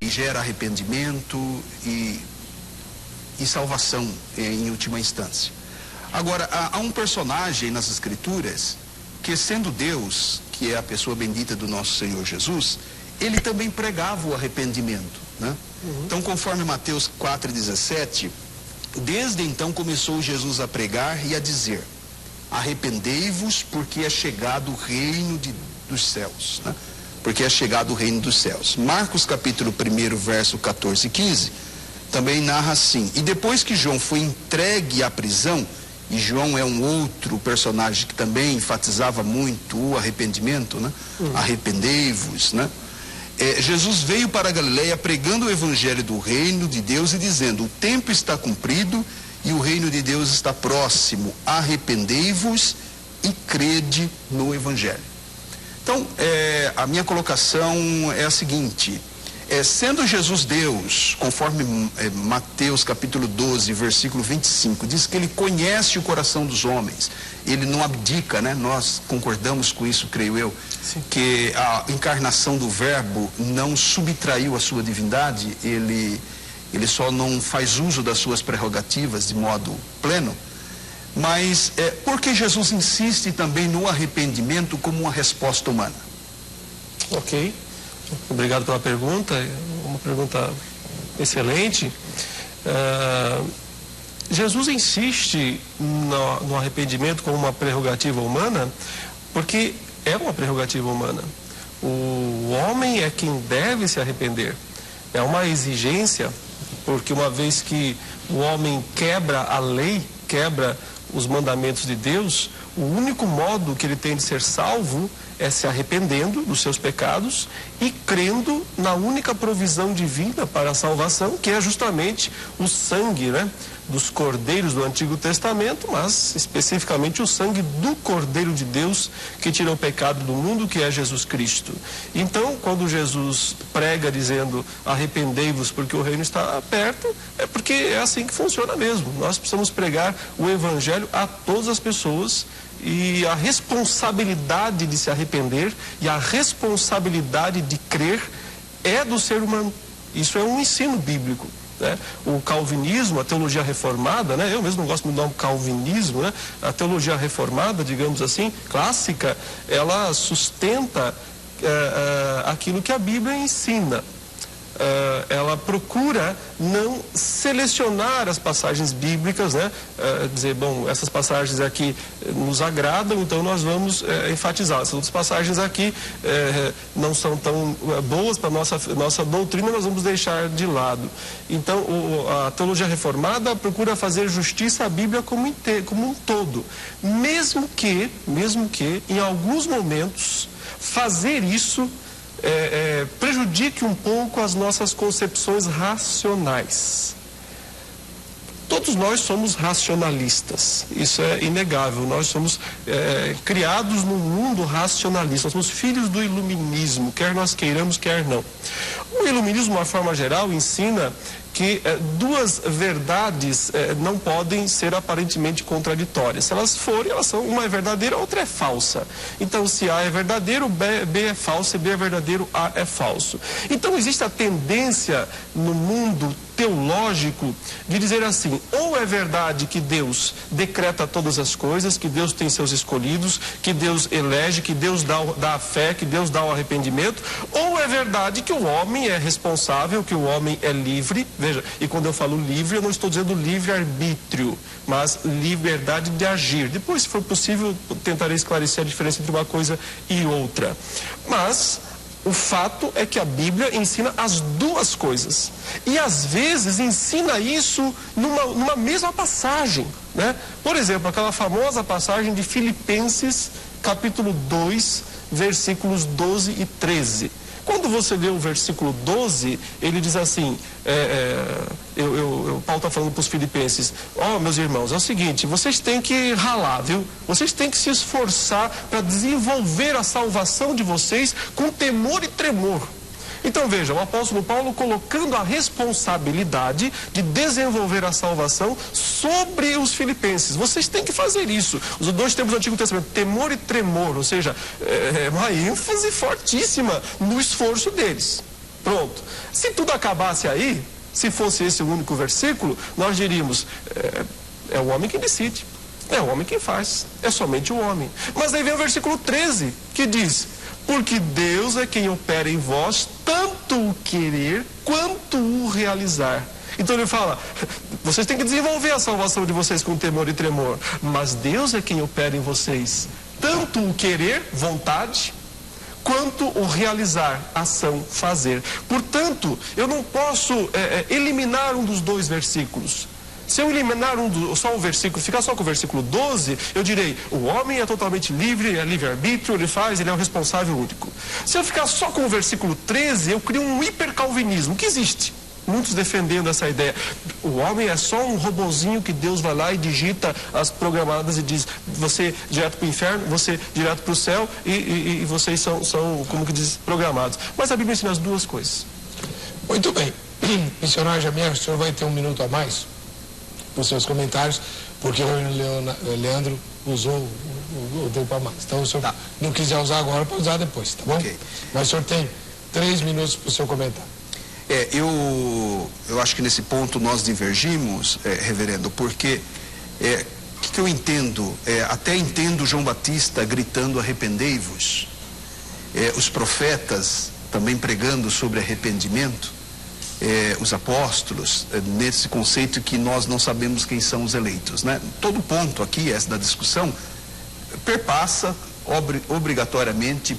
gera arrependimento e salvação em última instância. Agora, há um personagem nas Escrituras que, sendo Deus, que é a pessoa bendita do nosso Senhor Jesus, ele também pregava o arrependimento, né? Então, conforme Mateus 4,17, desde então começou Jesus a pregar e a dizer: arrependei-vos, porque é chegado o reino dos céus, né? Porque é chegado o reino dos céus. Marcos capítulo 1, verso 14 e 15, também narra assim: e depois que João foi entregue à prisão, e João é um outro personagem que também enfatizava muito o arrependimento, né? Arrependei-vos, né? Jesus veio para a Galileia pregando o evangelho do reino de Deus e dizendo: o tempo está cumprido e o reino de Deus está próximo, arrependei-vos e crede no evangelho. Então, a minha colocação é a seguinte: sendo Jesus Deus, conforme Mateus capítulo 12, versículo 25, diz que ele conhece o coração dos homens, ele não abdica, né? Nós concordamos com isso, creio eu. Sim. Que a encarnação do Verbo não subtraiu a sua divindade, ele só não faz uso das suas prerrogativas de modo pleno. Mas por que Jesus insiste também no arrependimento como uma resposta humana? Ok. Obrigado pela pergunta, uma pergunta excelente. Jesus insiste no arrependimento como uma prerrogativa humana, porque é uma prerrogativa humana. O homem é quem deve se arrepender. É uma exigência, porque uma vez que o homem quebra a lei, quebra os mandamentos de Deus, o único modo que ele tem de ser salvo é se arrependendo dos seus pecados e crendo na única provisão divina para a salvação, que é justamente o sangue, né, dos cordeiros do Antigo Testamento, mas especificamente o sangue do Cordeiro de Deus que tira o pecado do mundo, que é Jesus Cristo. Então, quando Jesus prega dizendo: arrependei-vos porque o reino está perto, é porque é assim que funciona mesmo. Nós precisamos pregar o evangelho a todas as pessoas, e a responsabilidade de se arrepender e a responsabilidade de crer é do ser humano. Isso é um ensino bíblico, né? O calvinismo, a teologia reformada, né? Eu mesmo não gosto muito do nome calvinismo, né? A teologia reformada, digamos assim, clássica, ela sustenta aquilo que a Bíblia ensina. Ela procura não selecionar as passagens bíblicas, né? Dizer, bom, essas passagens aqui nos agradam, então nós vamos enfatizar. Essas outras passagens aqui não são tão boas para a nossa doutrina, nós vamos deixar de lado. Então, a teologia reformada procura fazer justiça à Bíblia como um todo. Mesmo que, em alguns momentos, fazer isso prejudique um pouco as nossas concepções racionais. Todos nós somos racionalistas, isso é inegável. Nós somos criados num mundo racionalista, nós somos filhos do iluminismo, quer nós queiramos, quer não. O iluminismo, de uma forma geral, ensina que duas verdades não podem ser aparentemente contraditórias. Se elas forem, uma é verdadeira, a outra é falsa. Então, se A é verdadeiro, B é falso, se B é verdadeiro, A é falso. Então, existe a tendência no mundo teológico de dizer assim: ou é verdade que Deus decreta todas as coisas, que Deus tem seus escolhidos, que Deus elege, que Deus dá a fé, que Deus dá o arrependimento, ou é verdade que o homem é responsável, que o homem é livre. Veja, e quando eu falo livre, eu não estou dizendo livre-arbítrio, mas liberdade de agir. Depois, se for possível, tentarei esclarecer a diferença entre uma coisa e outra. Mas o fato é que a Bíblia ensina as duas coisas. E às vezes ensina isso numa mesma passagem, né? Por exemplo, aquela famosa passagem de Filipenses, capítulo 2, versículos 12 e 13. Quando você lê o versículo 12, ele diz assim, Paulo está falando para os filipenses: meus irmãos, é o seguinte, vocês têm que ralar, viu? Vocês têm que se esforçar para desenvolver a salvação de vocês com temor e tremor. Então veja, o apóstolo Paulo colocando a responsabilidade de desenvolver a salvação sobre os filipenses. Vocês têm que fazer isso. Os dois termos do Antigo Testamento, temor e tremor, ou seja, uma ênfase fortíssima no esforço deles. Pronto. Se tudo acabasse aí, se fosse esse o único versículo, nós diríamos, é o homem que decide, é o homem que faz, é somente o homem. Mas aí vem o versículo 13, que diz, porque Deus é quem opera em vós tanto o querer quanto o realizar. Então ele fala, vocês têm que desenvolver a salvação de vocês com temor e tremor, mas Deus é quem opera em vocês tanto o querer, vontade, quanto o realizar, ação, fazer. Portanto, eu não posso eliminar um dos dois versículos. Se eu eliminar só um versículo, ficar só com o versículo 12, eu direi, o homem é totalmente livre, é livre-arbítrio, ele é o responsável único. Se eu ficar só com o versículo 13, eu crio um hipercalvinismo, que existe. Muitos defendendo essa ideia. O homem é só um robozinho que Deus vai lá e digita as programadas e diz, você direto para o inferno, você direto para o céu e vocês são, como que diz, programados. Mas a Bíblia ensina as duas coisas. Muito bem. Missionário Jamiel, o senhor vai ter um minuto a mais para os seus comentários, porque o Leandro usou o tempo a mais. Então, o senhor não quiser usar agora, pode usar depois, tá bom? Okay. Mas o senhor tem 3 minutos para o seu comentário. Eu acho que nesse ponto nós divergimos, reverendo, porque o que eu entendo, até entendo João Batista gritando arrependei-vos, os profetas também pregando sobre arrependimento, os apóstolos, nesse conceito que nós não sabemos quem são os eleitos, né? Todo ponto aqui, essa da discussão, perpassa obrigatoriamente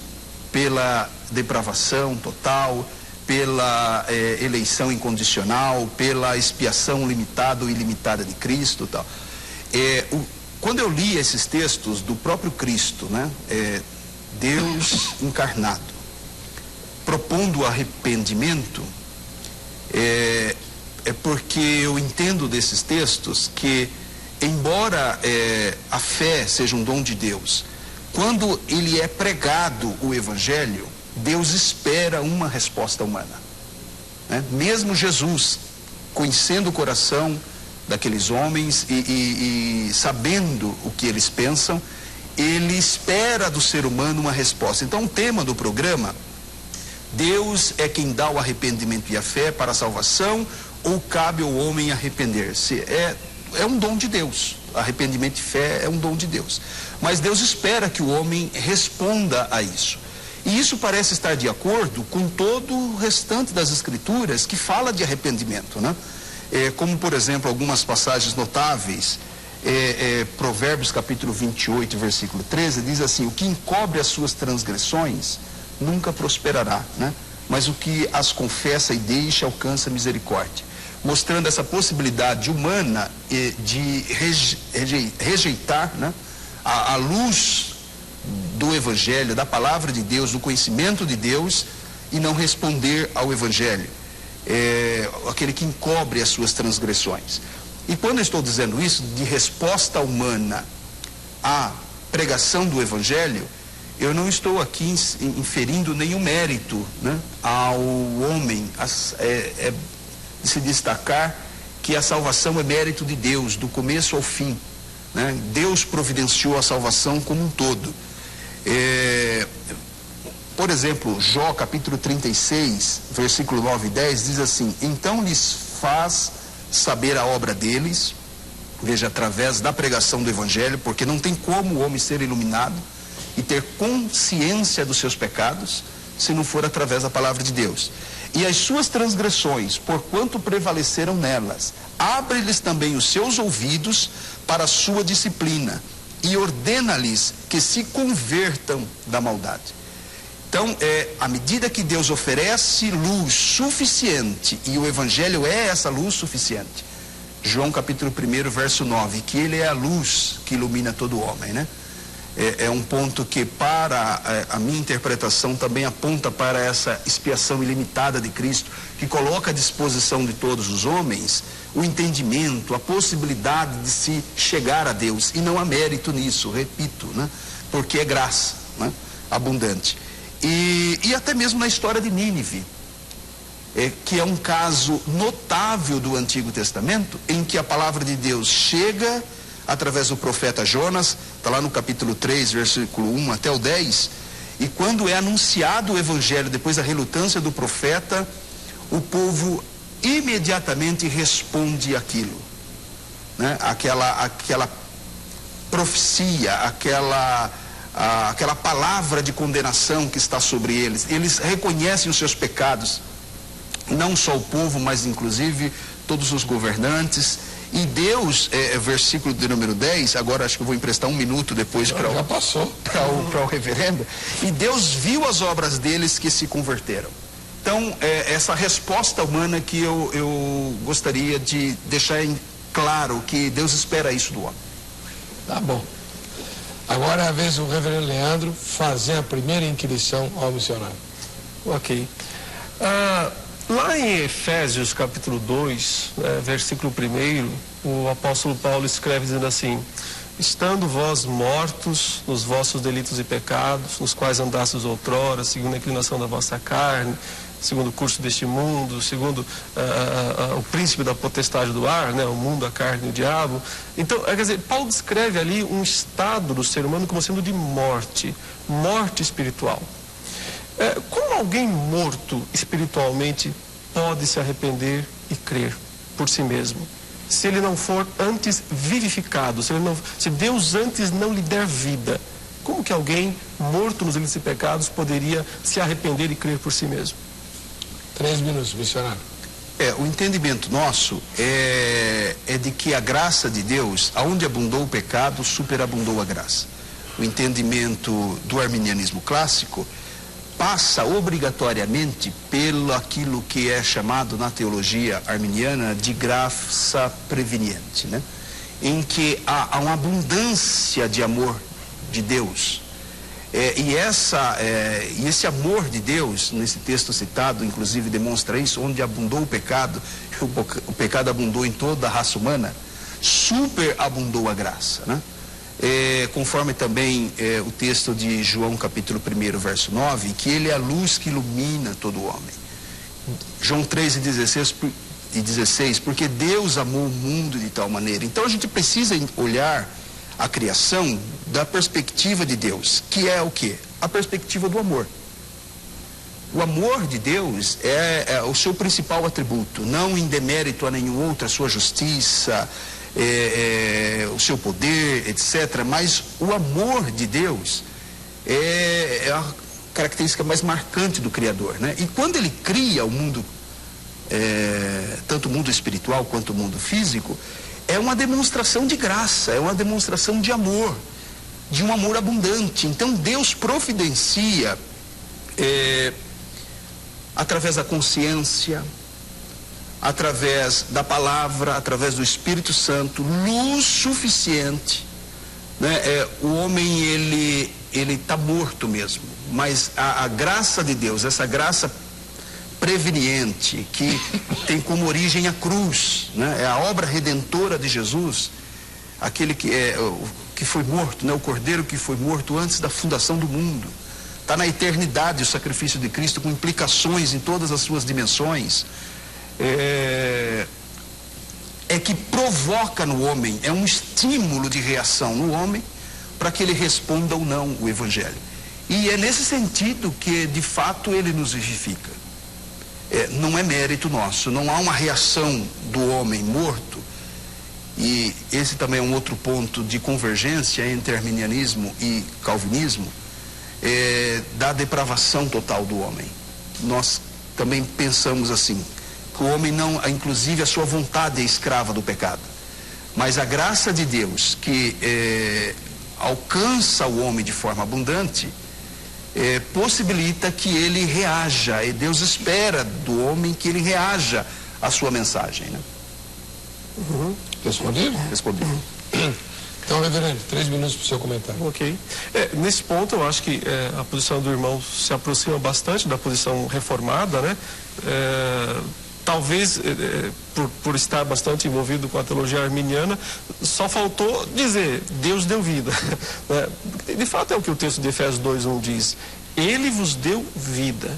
pela depravação total, pela eleição incondicional, pela expiação limitada ou ilimitada de Cristo e tal. Quando eu li esses textos do próprio Cristo, né, Deus encarnado, propondo o arrependimento, é porque eu entendo desses textos que, embora a fé seja um dom de Deus, quando ele é pregado o Evangelho, Deus espera uma resposta humana, né? Mesmo Jesus, conhecendo o coração daqueles homens e sabendo o que eles pensam, ele espera do ser humano uma resposta. Então, o tema do programa, Deus é quem dá o arrependimento e a fé para a salvação, ou cabe ao homem arrepender-se? É um dom de Deus. Arrependimento e fé é um dom de Deus. Mas Deus espera que o homem responda a isso. E isso parece estar de acordo com todo o restante das Escrituras que fala de arrependimento, né? Como, por exemplo, algumas passagens notáveis, Provérbios capítulo 28, versículo 13, diz assim, o que encobre as suas transgressões nunca prosperará, né? Mas o que as confessa e deixa alcança misericórdia. Mostrando essa possibilidade humana de rejeitar, né, a luz do Evangelho, da palavra de Deus, do conhecimento de Deus, e não responder ao Evangelho, aquele que encobre as suas transgressões. E quando eu estou dizendo isso, de resposta humana à pregação do Evangelho, eu não estou aqui inferindo nenhum mérito, né, ao homem, de se destacar que a salvação é mérito de Deus, do começo ao fim, né? Deus providenciou a salvação como um todo. Por exemplo, Jó capítulo 36, versículo 9 e 10 diz assim, então lhes faz saber a obra deles, veja, através da pregação do Evangelho, porque não tem como o homem ser iluminado e ter consciência dos seus pecados se não for através da palavra de Deus. E as suas transgressões, porquanto prevaleceram nelas, abre-lhes também os seus ouvidos para a sua disciplina e ordena-lhes que se convertam da maldade. Então, à medida que Deus oferece luz suficiente, e o Evangelho é essa luz suficiente, João capítulo 1, verso 9, que ele é a luz que ilumina todo homem, né? É um ponto que, para a minha interpretação, também aponta para essa expiação ilimitada de Cristo, que coloca à disposição de todos os homens o entendimento, a possibilidade de se chegar a Deus, e não há mérito nisso, repito, né? Porque é graça, né, abundante. E até mesmo na história de Nínive, que é um caso notável do Antigo Testamento, em que a palavra de Deus chega através do profeta Jonas, está lá no capítulo 3, versículo 1 até o 10, E quando é anunciado o evangelho depois da relutância do profeta, o povo imediatamente responde aquilo, né? Aquela profecia, aquela palavra de condenação que está sobre eles. Eles reconhecem os seus pecados, não só o povo, mas inclusive todos os governantes. E Deus, versículo de número 10, agora acho que eu vou emprestar um minuto depois para o reverendo. E Deus viu as obras deles que se converteram. Então, essa resposta humana que eu gostaria de deixar claro, que Deus espera isso do homem. Tá bom. Agora é a vez do reverendo Leandro fazer a primeira inquirição ao missionário. Ok. Lá em Efésios capítulo 2, versículo 1, o apóstolo Paulo escreve dizendo assim: estando vós mortos nos vossos delitos e pecados, nos quais andastes outrora, segundo a inclinação da vossa carne, segundo o curso deste mundo, segundo o príncipe da potestade do ar, né, o mundo, a carne e o diabo. Então, quer dizer, Paulo descreve ali um estado do ser humano como sendo de morte espiritual. Como alguém morto espiritualmente pode se arrepender e crer por si mesmo, se ele não for antes vivificado, se Deus antes não lhe der vida? Como que alguém morto nos delitos e pecados poderia se arrepender e crer por si mesmo? 3 minutos, missionário. O entendimento nosso é de que a graça de Deus, aonde abundou o pecado, superabundou a graça. O entendimento do arminianismo clássico passa obrigatoriamente pelo aquilo que é chamado na teologia arminiana de graça preveniente, né? Em que há uma abundância de amor de Deus. E esse amor de Deus, nesse texto citado, inclusive demonstra isso: onde abundou o pecado, o pecado abundou em toda a raça humana, superabundou a graça, né? Conforme também o texto de João capítulo 1, verso 9, que ele é a luz que ilumina todo o homem. João 3:16, porque Deus amou o mundo de tal maneira. Então a gente precisa olhar a criação da perspectiva de Deus, que é o quê? A perspectiva do amor. O amor de Deus é o seu principal atributo, não em demérito a nenhum outro, a sua justiça, o seu poder, etc. Mas o amor de Deus é a característica mais marcante do Criador, né? E quando ele cria o mundo, tanto o mundo espiritual quanto o mundo físico, é uma demonstração de graça, é uma demonstração de amor, de um amor abundante. Então Deus providencia, através da consciência, através da palavra, através do Espírito Santo, luz suficiente, né? O homem, ele está morto mesmo, mas a graça de Deus, essa graça preveniente, que tem como origem a cruz, né? É a obra redentora de Jesus, aquele que foi morto, né? O Cordeiro que foi morto antes da fundação do mundo. Está na eternidade o sacrifício de Cristo, com implicações em todas as suas dimensões. Que provoca no homem, é um estímulo de reação no homem para que ele responda ou não o Evangelho. E é nesse sentido que, de fato, ele nos vivifica. Não é mérito nosso, não há uma reação do homem morto. E esse também é um outro ponto de convergência entre arminianismo e calvinismo, da depravação total do homem. Nós também pensamos assim, que o homem não, inclusive a sua vontade é escrava do pecado, mas a graça de Deus que alcança o homem de forma abundante, possibilita que ele reaja, e Deus espera do homem que ele reaja à sua mensagem, né? Respondido? Respondi. Então, reverendo, 3 minutos para o seu comentário. Ok. Nesse ponto, eu acho que a posição do irmão se aproxima bastante da posição reformada, né? Talvez, por estar bastante envolvido com a teologia arminiana, só faltou dizer, Deus deu vida. De fato, é o que o texto de Efésios 2:1 diz. Ele vos deu vida,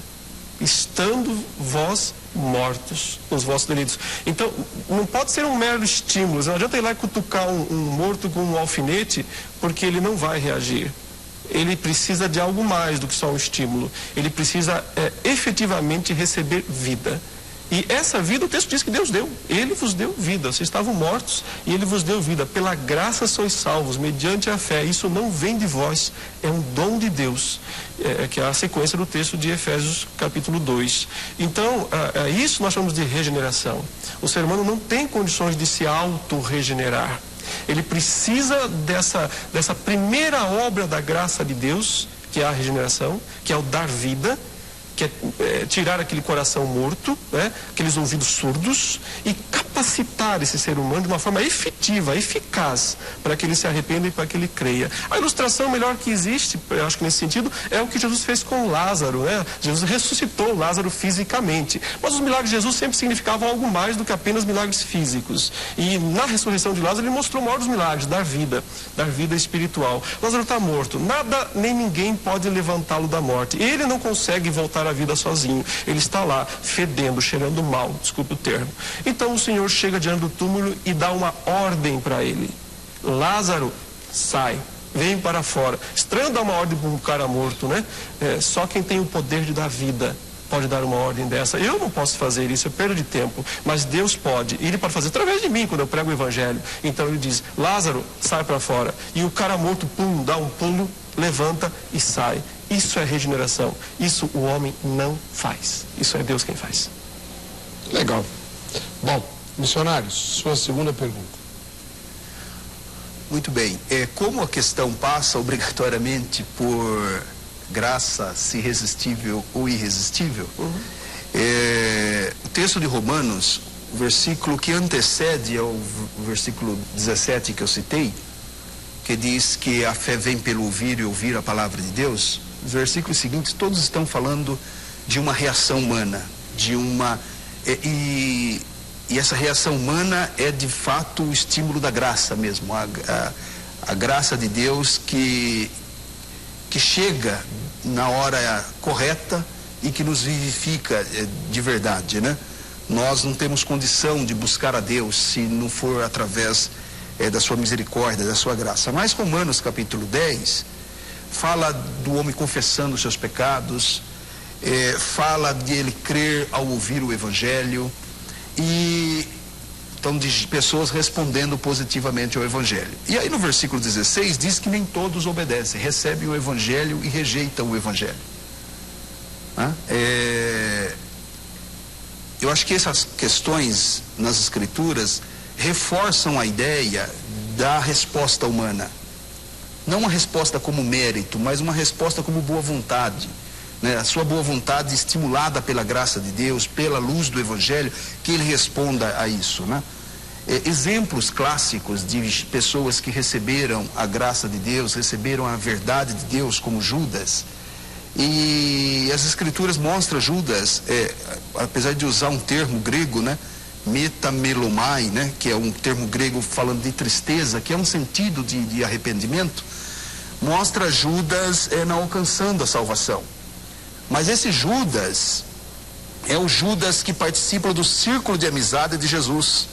estando vós mortos nos vossos delitos. Então, não pode ser um mero estímulo. Não adianta ir lá e cutucar um morto com um alfinete, porque ele não vai reagir. ele precisa de algo mais do que só um estímulo. Ele precisa efetivamente receber vida. E essa vida, o texto diz que Deus deu. Ele vos deu vida. Vocês estavam mortos e Ele vos deu vida. Pela graça sois salvos, mediante a fé. Isso não vem de vós, é um dom de Deus. Que é a sequência do texto de Efésios capítulo 2. Então, isso nós chamamos de regeneração. O ser humano não tem condições de se auto-regenerar. Ele precisa dessa primeira obra da graça de Deus, que é a regeneração, que é o dar vida, que é tirar aquele coração morto, né, aqueles ouvidos surdos, e capacitar esse ser humano de uma forma efetiva, eficaz, para que ele se arrependa e para que ele creia. A ilustração melhor que existe, eu acho que nesse sentido, é o que Jesus fez com Lázaro, né? Jesus ressuscitou Lázaro fisicamente, mas os milagres de Jesus sempre significavam algo mais do que apenas milagres físicos. E na ressurreição de Lázaro ele mostrou o maior dos milagres, dar vida espiritual. Lázaro está morto, nada nem ninguém pode levantá-lo da morte. Ele não consegue voltar à vida sozinho. Ele está lá, fedendo, cheirando mal, desculpe o termo. Então o Senhor chega diante do túmulo e dá uma ordem para ele. Lázaro, sai, vem para fora. Estranho dar uma ordem para um cara morto, né? Só quem tem o poder de dar vida pode dar uma ordem dessa. Eu não posso fazer isso, eu perdo de tempo, mas Deus pode. E Ele pode fazer através de mim, quando eu prego o Evangelho. Então Ele diz, Lázaro, sai para fora. E o cara morto, pum, dá um pulo, levanta e sai. Isso é regeneração. Isso o homem não faz. Isso é Deus quem faz. Legal. Bom, missionários, sua segunda pergunta. Muito bem. Como a questão passa obrigatoriamente por graça, se irresistível ou irresistível, o texto de Romanos, o versículo que antecede ao versículo 17 que eu citei, que diz que a fé vem pelo ouvir e ouvir a palavra de Deus, os versículos seguintes todos estão falando de uma reação humana, e essa reação humana é de fato o estímulo da graça mesmo, a graça de Deus que chega na hora correta e que nos vivifica de verdade, né? Nós não temos condição de buscar a Deus se não for através da sua misericórdia, da sua graça. Mas Romanos capítulo 10 fala do homem confessando os seus pecados, fala de ele crer ao ouvir o Evangelho, e então de pessoas respondendo positivamente ao Evangelho. E aí no versículo 16 diz que nem todos obedecem, recebem o Evangelho e rejeitam o Evangelho. Eu acho que essas questões nas Escrituras reforçam a ideia da resposta humana. Não uma resposta como mérito, mas uma resposta como boa vontade, né? A sua boa vontade estimulada pela graça de Deus, pela luz do Evangelho, que ele responda a isso, né? Exemplos clássicos de pessoas que receberam a graça de Deus, receberam a verdade de Deus, como Judas. E as Escrituras mostram Judas, apesar de usar um termo grego, né? Metamelomai, né? Que é um termo grego falando de tristeza, que é um sentido de arrependimento, mostra Judas não alcançando a salvação. Mas esse Judas é o Judas que participa do círculo de amizade de Jesus.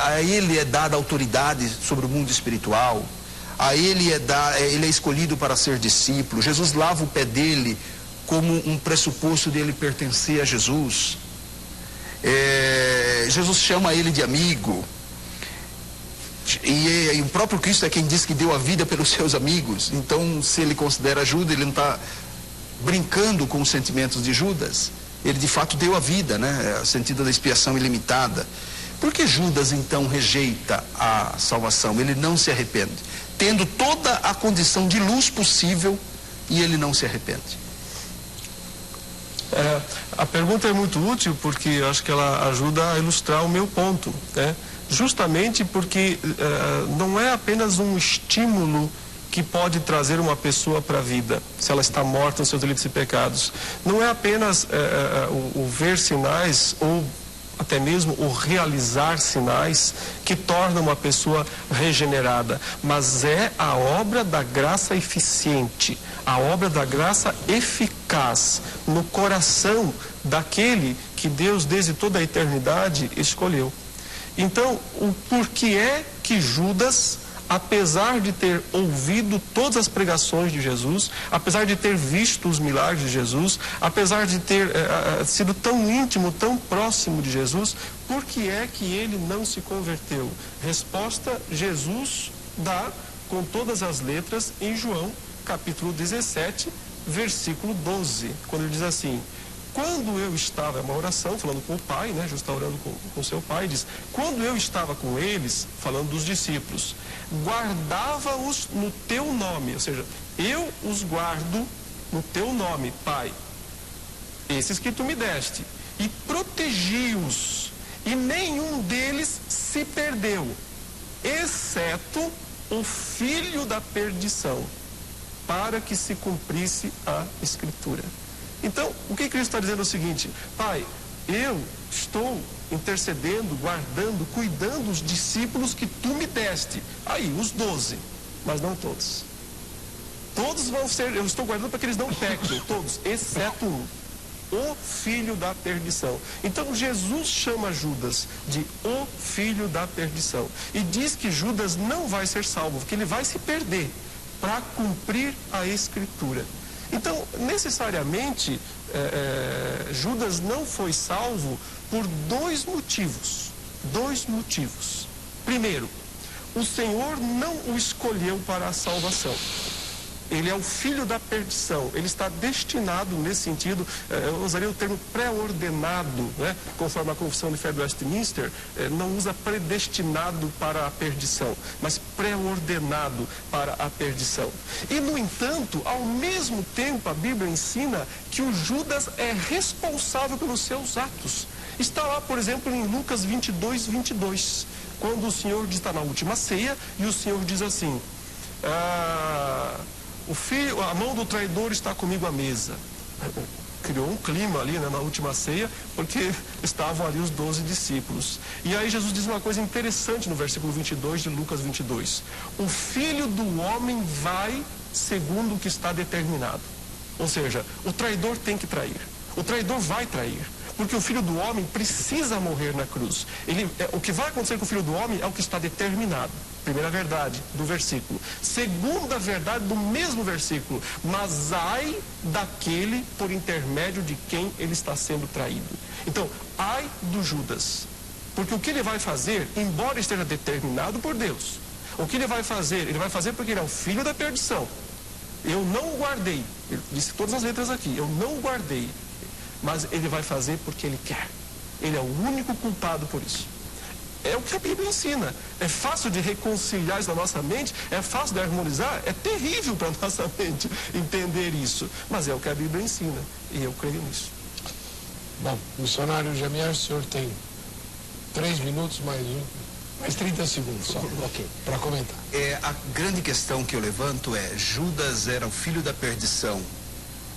A ele é dada autoridade sobre o mundo espiritual, a ele ele é escolhido para ser discípulo. Jesus lava o pé dele como um pressuposto dele pertencer a Jesus. Jesus chama ele de amigo, e o próprio Cristo é quem diz que deu a vida pelos seus amigos. Então, se ele considera Judas, ele não está brincando com os sentimentos de Judas. Ele de fato deu a vida, né? O sentido da expiação ilimitada. Por que Judas então rejeita a salvação? Ele não se arrepende, tendo toda a condição de luz possível, e ele não se arrepende. A pergunta é muito útil, porque eu acho que ela ajuda a ilustrar o meu ponto, né? Justamente porque não é apenas um estímulo que pode trazer uma pessoa para a vida, se ela está morta nos seus delitos e pecados. Não é apenas o ver sinais, ou até mesmo o realizar sinais, que torna uma pessoa regenerada, mas é a obra da graça eficiente, a obra da graça eficaz no coração daquele que Deus desde toda a eternidade escolheu. Então, por que é que Judas apesar de ter ouvido todas as pregações de Jesus, apesar de ter visto os milagres de Jesus, apesar de ter sido tão íntimo, tão próximo de Jesus, por que é que ele não se converteu? Resposta, Jesus dá com todas as letras em João, capítulo 17, versículo 12, quando ele diz assim: quando eu estava, é uma oração falando com o Pai, né? Jesus está orando com seu Pai, diz: quando eu estava com eles, falando dos discípulos, guardava-os no teu nome, ou seja, eu os guardo no teu nome, Pai, esses que tu me deste, e protegi-os, e nenhum deles se perdeu, exceto o filho da perdição, para que se cumprisse a Escritura. Então, o que Cristo está dizendo é o seguinte: Pai, eu estou intercedendo, guardando, cuidando dos discípulos que tu me deste. Aí, os 12, mas não todos. Todos vão ser, eu estou guardando para que eles não pequem, todos, exceto um, o filho da perdição. Então, Jesus chama Judas de o filho da perdição. E diz que Judas não vai ser salvo, que ele vai se perder para cumprir a Escritura. Então, necessariamente, Judas não foi salvo por dois motivos. Dois motivos. Primeiro, o Senhor não o escolheu para a salvação. Ele é o filho da perdição. Ele está destinado, nesse sentido, eu usaria o termo pré-ordenado, né? Conforme a Confissão de Fé do Westminster, não usa predestinado para a perdição, mas pré-ordenado para a perdição. E, no entanto, ao mesmo tempo, a Bíblia ensina que o Judas é responsável pelos seus atos. Está lá, por exemplo, em Lucas 22, 22, quando o Senhor está na última ceia e o Senhor diz assim: a mão do traidor está comigo à mesa. Criou um clima ali, né, na última ceia, porque estavam ali os 12 discípulos. E aí Jesus diz uma coisa interessante no versículo 22 de Lucas 22. O filho do homem vai segundo o que está determinado. Ou seja, o traidor tem que trair. O traidor vai trair. Porque o Filho do Homem precisa morrer na cruz. O que vai acontecer com o Filho do Homem é o que está determinado. Primeira verdade do versículo. Segunda verdade do mesmo versículo. Mas ai daquele por intermédio de quem ele está sendo traído. Então, ai do Judas. Porque o que ele vai fazer, embora esteja determinado por Deus, o que ele vai fazer porque ele é o filho da perdição. Eu não o guardei. Ele disse todas as letras aqui. Eu não o guardei. Mas ele vai fazer porque ele quer. Ele é o único culpado por isso. É o que a Bíblia ensina. É fácil de reconciliar isso na nossa mente, é fácil de harmonizar, é terrível para a nossa mente entender isso. Mas é o que a Bíblia ensina, e eu creio nisso. Bom, missionário Jamiel, o senhor tem 3 minutos mais 30 segundos só, para comentar. A grande questão que eu levanto é: Judas era o filho da perdição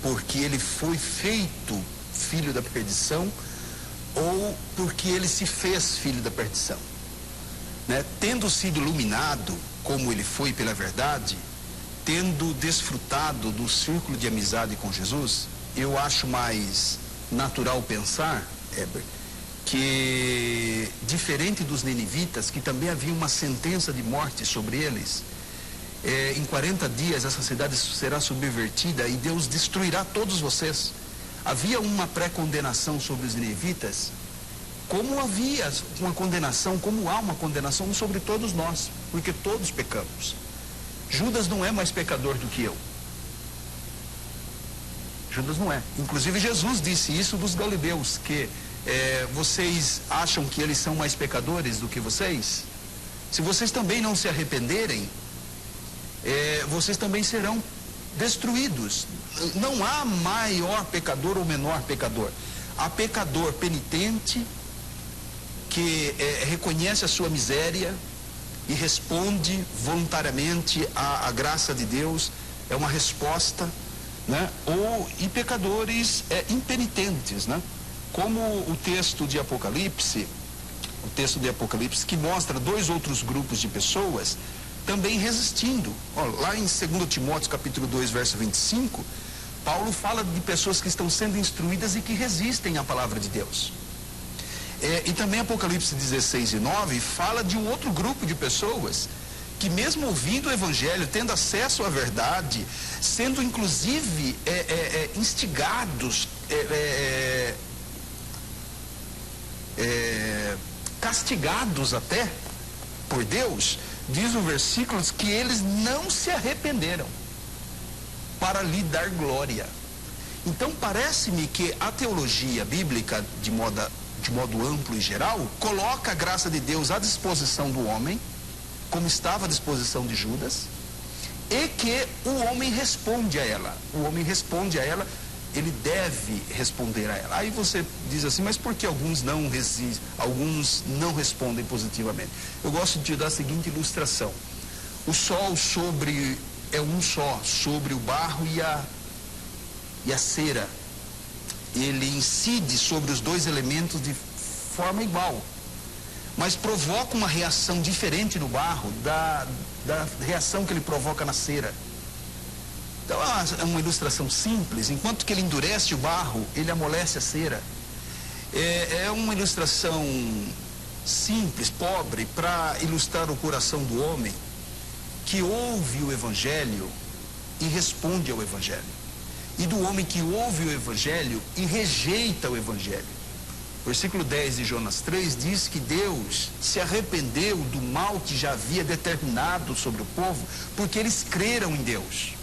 porque ele foi feito filho da perdição ou porque ele se fez filho da perdição, né? Tendo sido iluminado como ele foi pela verdade, tendo desfrutado do círculo de amizade com Jesus, eu acho mais natural pensar, Heber, que diferente dos ninivitas, que também havia uma sentença de morte sobre eles, em 40 dias essa cidade será subvertida e Deus destruirá todos vocês. Havia uma pré-condenação sobre os ninivitas, como havia uma condenação, como há uma condenação sobre todos nós, porque todos pecamos. Judas não é mais pecador do que eu. Judas não é. Inclusive Jesus disse isso dos galileus, que vocês acham que eles são mais pecadores do que vocês? Se vocês também não se arrependerem, vocês também serão destruídos. Não há maior pecador ou menor pecador. Há pecador penitente que reconhece a sua miséria e responde voluntariamente à graça de Deus. É uma resposta, né? E pecadores impenitentes, né? Como o texto de Apocalipse, que mostra 2 outros grupos de pessoas também resistindo. Lá em 2 Timóteo capítulo 2, verso 25, Paulo fala de pessoas que estão sendo instruídas e que resistem à palavra de Deus. E também Apocalipse 16 e 9 fala de um outro grupo de pessoas que mesmo ouvindo o evangelho, tendo acesso à verdade, sendo inclusive instigados, castigados até por Deus, diz o versículo que eles não se arrependeram para lhe dar glória. Então parece-me que a teologia bíblica, de modo amplo e geral, coloca a graça de Deus à disposição do homem, como estava à disposição de Judas, e que o homem responde a ela. O homem responde a ela, ele deve responder a ela. Aí você diz assim, mas por que alguns não respondem positivamente? Eu gosto de dar a seguinte ilustração. O sol é um só, sobre o barro e a cera. Ele incide sobre os dois elementos de forma igual, mas provoca uma reação diferente no barro da reação que ele provoca na cera. Então é uma ilustração simples. Enquanto que ele endurece o barro, ele amolece a cera. É uma ilustração simples, pobre, para ilustrar o coração do homem que ouve o evangelho e responde ao evangelho, e do homem que ouve o evangelho e rejeita o evangelho. Versículo 10 de Jonas 3 diz que Deus se arrependeu do mal que já havia determinado sobre o povo, porque eles creram em Deus.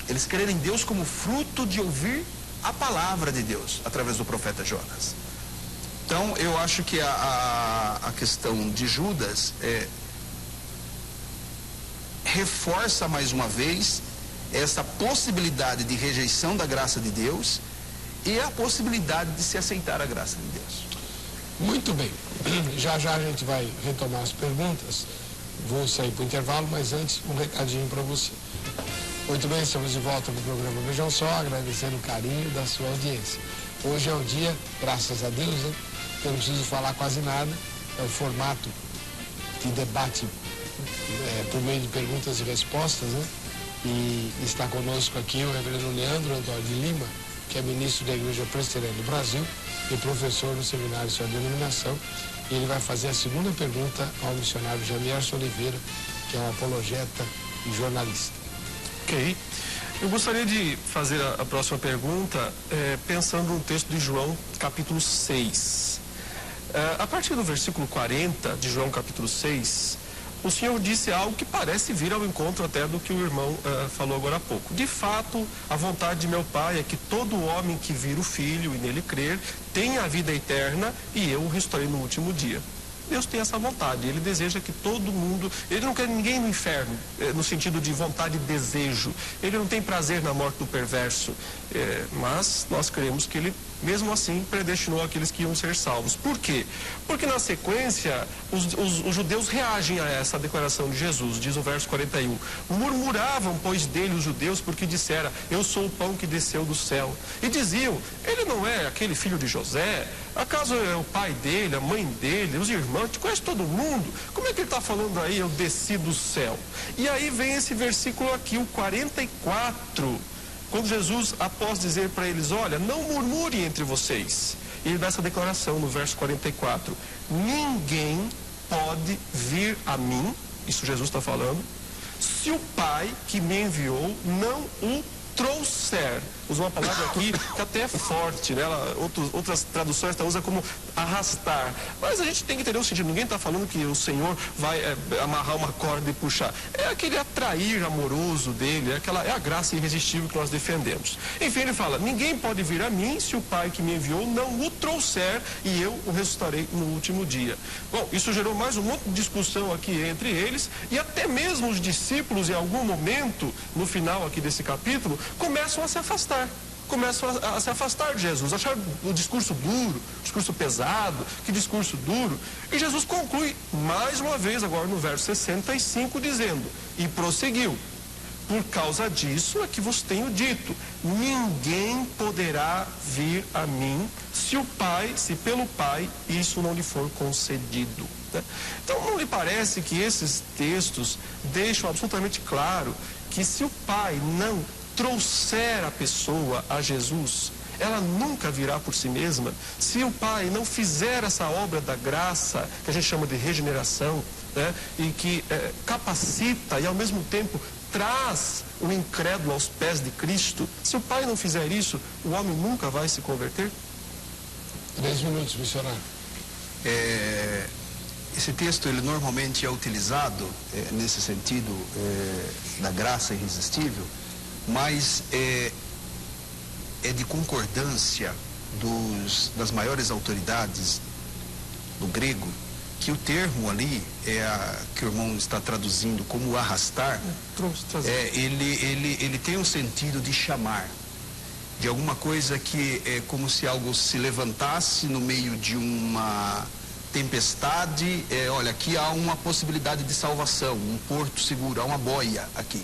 Eles creram em Deus como fruto de ouvir a palavra de Deus, através do profeta Jonas. Então, eu acho que a questão de Judas reforça mais uma vez essa possibilidade de rejeição da graça de Deus e a possibilidade de se aceitar a graça de Deus. Muito bem. Já a gente vai retomar as perguntas. Vou sair para o intervalo, mas antes um recadinho para você. Muito bem, estamos de volta no programa Vejam Só, agradecendo o carinho da sua audiência. Hoje é o dia, graças a Deus, né? Eu não preciso falar quase nada. É o formato de debate por meio de perguntas e respostas, né? E está conosco aqui o reverendo Leandro Antônio de Lima, que é ministro da Igreja Presbiteriana do Brasil e professor no Seminário Sua Denominação. E ele vai fazer a segunda pergunta ao missionário Jamierson Oliveira, que é um apologeta e jornalista. Ok. Eu gostaria de fazer a próxima pergunta pensando no texto de João, capítulo 6. A partir do versículo 40 de João, capítulo 6, o Senhor disse algo que parece vir ao encontro até do que o irmão falou agora há pouco. De fato, a vontade de meu Pai é que todo homem que vir o Filho e nele crer tenha a vida eterna e eu o restaurei no último dia. Deus tem essa vontade, Ele deseja que todo mundo, Ele não quer ninguém no inferno, no sentido de vontade e desejo. Ele não tem prazer na morte do perverso, mas nós cremos que Ele, mesmo assim, predestinou aqueles que iam ser salvos. Por quê? Porque na sequência, os judeus reagem a essa declaração de Jesus, diz o verso 41. Murmuravam, pois, dele os judeus, porque dissera, eu sou o pão que desceu do céu. E diziam, ele não é aquele filho de José? Acaso é o pai dele, a mãe dele, os irmãos, te conhece todo mundo? Como é que ele está falando aí, eu desci do céu? E aí vem esse versículo aqui, o 44, quando Jesus, após dizer para eles, olha, não murmure entre vocês. E ele dá essa declaração no verso 44, ninguém pode vir a mim, isso Jesus está falando, se o Pai que me enviou não o trouxer. Usa uma palavra aqui que até é forte, né? Outras traduções usam como arrastar. Mas a gente tem que entender o sentido. Ninguém está falando que o Senhor vai amarrar uma corda e puxar. É aquele atrair amoroso dele, é a graça irresistível que nós defendemos. Enfim, ele fala, ninguém pode vir a mim se o Pai que me enviou não o trouxer e eu o ressuscitarei no último dia. Bom, isso gerou mais um monte de discussão aqui entre eles e até mesmo os discípulos, em algum momento, no final aqui desse capítulo, começam a se afastar. Começam a se afastar de Jesus, achar o discurso duro, o discurso pesado, que discurso duro. E Jesus conclui mais uma vez agora no verso 65 dizendo, e prosseguiu, por causa disso é que vos tenho dito, ninguém poderá vir a mim se pelo Pai isso não lhe for concedido. Né? Então não lhe parece que esses textos deixam absolutamente claro que se o Pai não trouxer a pessoa a Jesus, ela nunca virá por si mesma. Se o Pai não fizer essa obra da graça, que a gente chama de regeneração, né? E que capacita e ao mesmo tempo traz o incrédulo aos pés de Cristo. Se o pai não fizer isso, o homem nunca vai se converter? 3 minutos, missionário. Esse texto, ele normalmente é utilizado nesse sentido da graça irresistível, mas é de concordância das maiores autoridades do grego, que o termo ali, que o irmão está traduzindo como arrastar, ele tem um sentido de chamar, de alguma coisa que é como se algo se levantasse no meio de uma tempestade. Olha, aqui há uma possibilidade de salvação, um porto seguro, há uma boia aqui.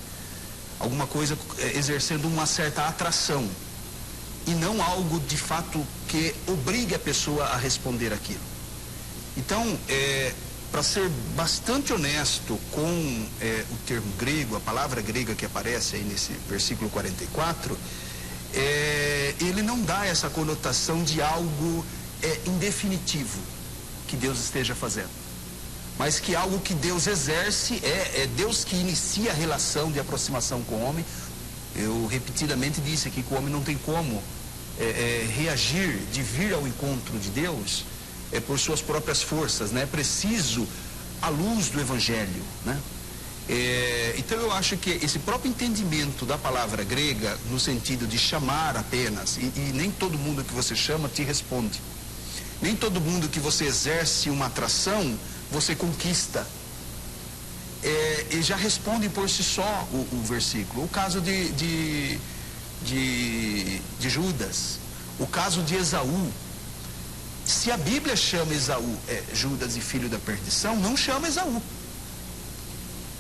Alguma coisa exercendo uma certa atração, e não algo de fato que obrigue a pessoa a responder aquilo. Então, para ser bastante honesto com o termo grego, a palavra grega que aparece aí nesse versículo 44, ele não dá essa conotação de algo indefinitivo que Deus esteja fazendo, mas que algo que Deus exerce, é Deus que inicia a relação de aproximação com o homem. Eu repetidamente disse aqui que o homem não tem como reagir, de vir ao encontro de Deus por suas próprias forças, né? É preciso a luz do Evangelho, né? Então eu acho que esse próprio entendimento da palavra grega, no sentido de chamar apenas, e nem todo mundo que você chama te responde, nem todo mundo que você exerce uma atração você conquista, e já responde por si só o versículo. O caso de Judas, o caso de Esaú. Se a Bíblia chama Esaú Judas e filho da perdição, não chama Esaú.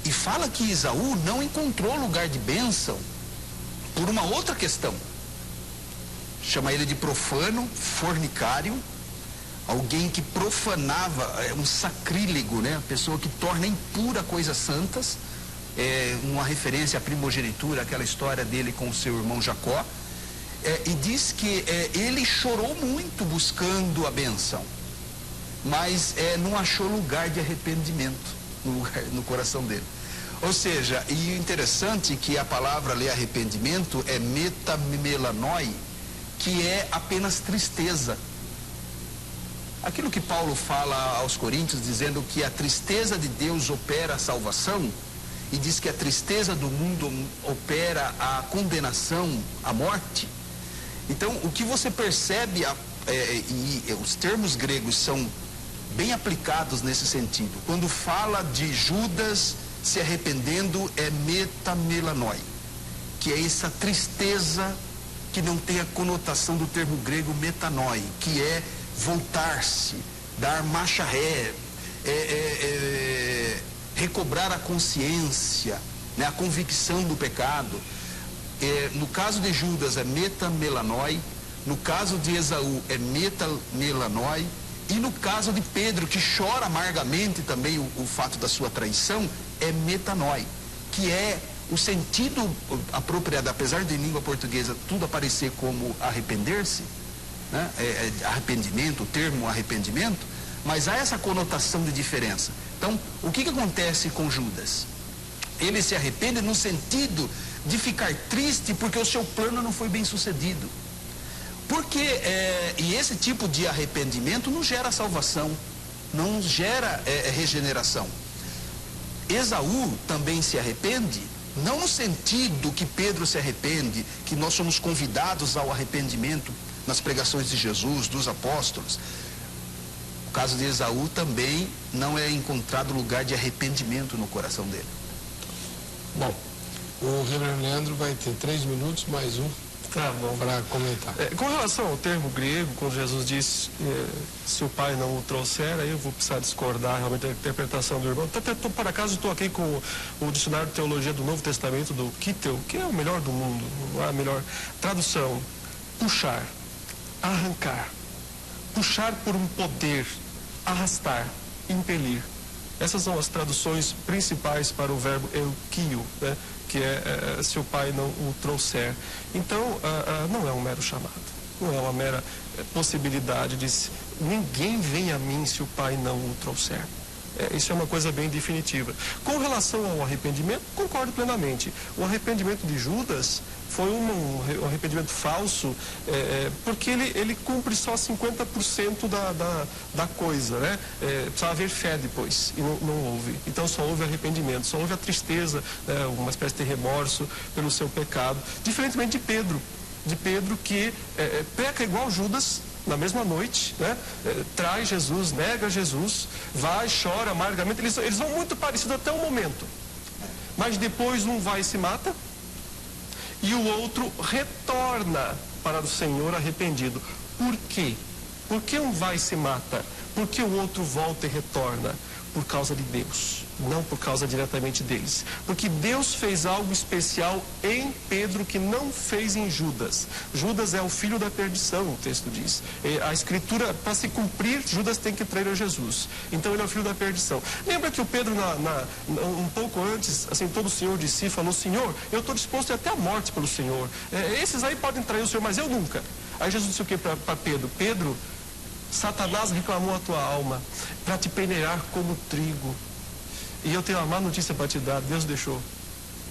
E fala que Esaú não encontrou lugar de bênção por uma outra questão. Chama ele de profano, fornicário, alguém que profanava, um sacrílego, né? A pessoa que torna impura coisas santas, uma referência à primogenitura, aquela história dele com o seu irmão Jacó. E diz que ele chorou muito buscando a bênção, mas não achou lugar de arrependimento no coração dele. Ou seja, e interessante que a palavra ali, arrependimento, é metamelanoi, que é apenas tristeza. Aquilo que Paulo fala aos Coríntios, dizendo que a tristeza de Deus opera a salvação, e diz que a tristeza do mundo opera a condenação, a morte. Então, o que você percebe, e os termos gregos são bem aplicados nesse sentido. Quando fala de Judas se arrependendo, é metamelanoi, que é essa tristeza que não tem a conotação do termo grego metanoi, que é voltar-se, dar marcha ré, recobrar a consciência, né, a convicção do pecado. No caso de Judas é metamelanoi, no caso de Esaú é metamelanoi, e no caso de Pedro, que chora amargamente também o fato da sua traição, é metanoi, que é o sentido apropriado, apesar de em língua portuguesa tudo aparecer como arrepender-se, né? Arrependimento, o termo arrependimento, mas há essa conotação de diferença. Então, o que acontece com Judas? Ele se arrepende no sentido de ficar triste porque o seu plano não foi bem sucedido. Porque, e esse tipo de arrependimento não gera salvação, não gera regeneração. Esaú também se arrepende, não no sentido que Pedro se arrepende, que nós somos convidados ao arrependimento nas pregações de Jesus, dos apóstolos. O caso de Esaú também não é encontrado lugar de arrependimento no coração dele. Bom, o reverendo Leandro vai ter 3 minutos mais um para comentar. Com relação ao termo grego, quando Jesus diz se o Pai não o trouxer, aí eu vou precisar discordar realmente da interpretação do irmão. Por acaso estou aqui com o dicionário de teologia do Novo Testamento, do Kittel, que é o melhor do mundo, a melhor tradução. Puxar, arrancar, puxar por um poder, arrastar, impelir. Essas são as traduções principais para o verbo eukio, né? Que é se o Pai não o trouxer. Então, não é um mero chamado, não é uma mera possibilidade de ninguém vem a mim se o Pai não o trouxer. Isso é uma coisa bem definitiva. Com relação ao arrependimento, concordo plenamente. O arrependimento de Judas foi um arrependimento falso, porque ele cumpre só 50% da coisa, né? Precisa haver fé depois, e não houve. Então só houve arrependimento, só houve a tristeza, né? Uma espécie de remorso pelo seu pecado. Diferentemente de Pedro que peca igual Judas, na mesma noite, né? Traz Jesus, nega Jesus, vai, chora amargamente. Eles vão muito parecidos até o momento. Mas depois um vai e se mata, e o outro retorna para o Senhor arrependido. Por quê? Por que um vai e se mata? Por que o outro volta e retorna? Por causa de Deus, não por causa diretamente deles. Porque Deus fez algo especial em Pedro que não fez em Judas. Judas é o filho da perdição, o texto diz. A escritura, para se cumprir, Judas tem que trair a Jesus. Então ele é o filho da perdição. Lembra que o Pedro, um pouco antes, assim, todo o Senhor de si falou: Senhor, eu estou disposto a ir até a morte pelo Senhor. Esses aí podem trair o Senhor, mas eu nunca. Aí Jesus disse o que para Pedro? Pedro, Satanás reclamou a tua alma para te peneirar como trigo. E eu tenho uma má notícia para te dar: Deus deixou.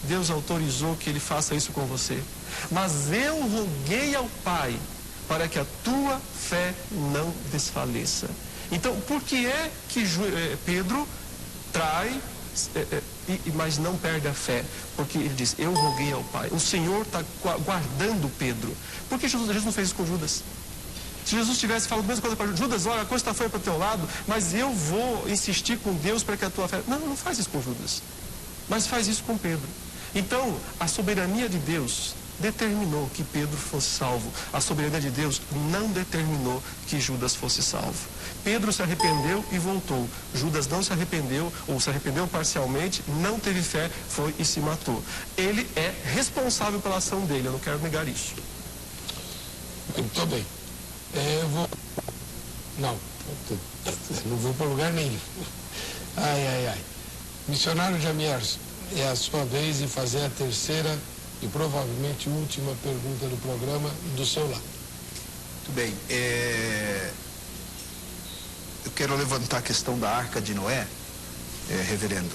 Deus autorizou que ele faça isso com você. Mas eu roguei ao Pai para que a tua fé não desfaleça. Então, por que é que Pedro trai, mas não perde a fé? Porque ele diz: eu roguei ao Pai. O Senhor está guardando Pedro. Por que Jesus não fez isso com Judas? Se Jesus tivesse falado a mesma coisa para Judas: olha, a coisa está foi para o teu lado, mas eu vou insistir com Deus para que a tua fé... Não faz isso com Judas, mas faz isso com Pedro. Então, a soberania de Deus determinou que Pedro fosse salvo. A soberania de Deus não determinou que Judas fosse salvo. Pedro se arrependeu e voltou. Judas não se arrependeu, ou se arrependeu parcialmente, não teve fé, foi e se matou. Ele é responsável pela ação dele, eu não quero negar isso. Muito bem. Eu vou... Não vou para lugar nenhum. Ai. Missionário Jamiers, é a sua vez de fazer a terceira e provavelmente última pergunta do programa do seu lado. Muito bem. Eu quero levantar a questão da Arca de Noé, reverendo,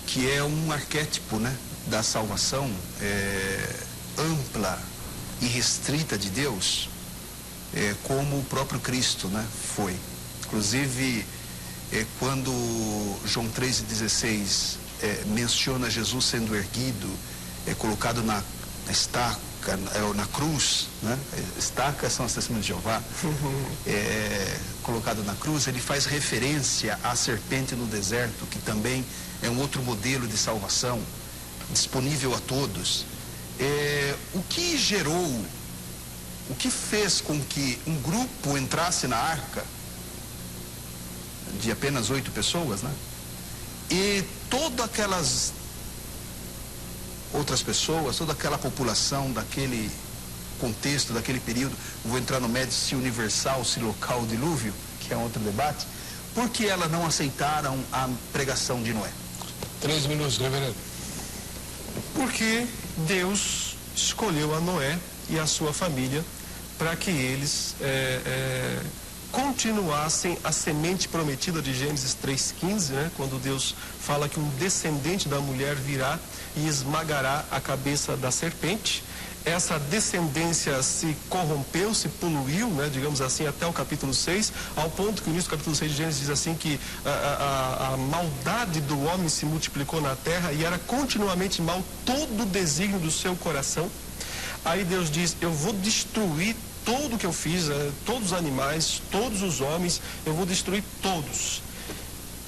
que é um arquétipo, né, da salvação ampla e restrita de Deus, como o próprio Cristo, né, foi. Inclusive, quando João 3,16 menciona Jesus sendo erguido, colocado na estaca, na cruz, né? Estacas são as testemunhas de Jeová. Colocado na cruz, ele faz referência à serpente no deserto, que também é um outro modelo de salvação, disponível a todos. O que gerou, o que fez com que um grupo entrasse na arca, de apenas 8 pessoas, né? E todas aquelas outras pessoas, toda aquela população daquele contexto, daquele período, vou entrar no mérito se universal, se local, o dilúvio, que é outro debate, por que elas não aceitaram a pregação de Noé? 3 minutos, reverendo. Porque Deus escolheu a Noé e a sua família para que eles continuassem a semente prometida de Gênesis 3,15, né? Quando Deus fala que um descendente da mulher virá e esmagará a cabeça da serpente. Essa descendência se corrompeu, se poluiu, né, digamos assim, até o capítulo 6, ao ponto que o início do capítulo 6 de Gênesis diz assim que a maldade do homem se multiplicou na terra e era continuamente mal todo o desígnio do seu coração. Aí Deus diz: eu vou destruir tudo que eu fiz, todos os animais, todos os homens, eu vou destruir todos.